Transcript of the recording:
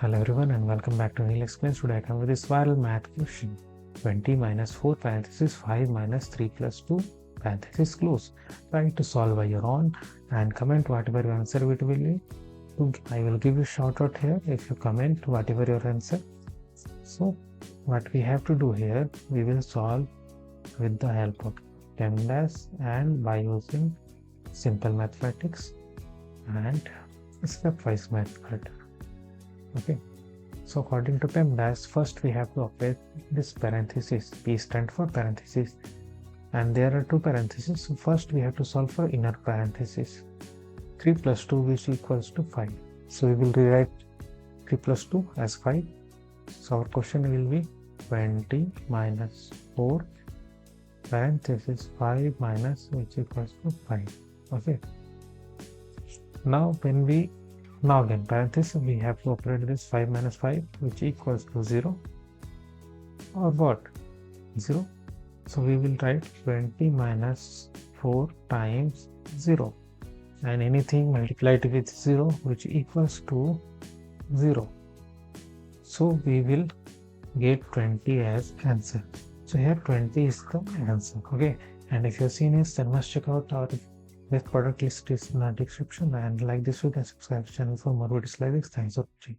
Hello everyone and welcome back to Neil Explains. Today I come with this viral math question. 20 minus 4 parenthesis 5 minus 3 plus 2 parenthesis close. Try to solve by your own and comment whatever your answer it will be. I will give you shout out here if you comment whatever your answer. So what we have to do here, we will solve with the help of PEMDAS and by using simple mathematics and stepwise mathematics. Okay, so according to PEMDAS, first we have to operate this parenthesis. P stand for parenthesis, and there are two parentheses. So first we have to solve for inner parenthesis. 3 plus 2 which equals to 5. So we will rewrite 3 plus 2 as 5. So our question will be 20 minus 4 parenthesis 5 minus which equals to 5. Okay. Now again parenthesis, we have to operate this 5 minus 5 which equals to 0 or what? 0. So we will write 20 minus 4 times 0 and anything multiplied with 0 which equals to 0. So we will get 20 as answer. So here 20 is the answer. Okay, and if you've seen this, then must check out our this product list is in the description, and like this you can subscribe to the channel for more videos like this. Thanks for watching.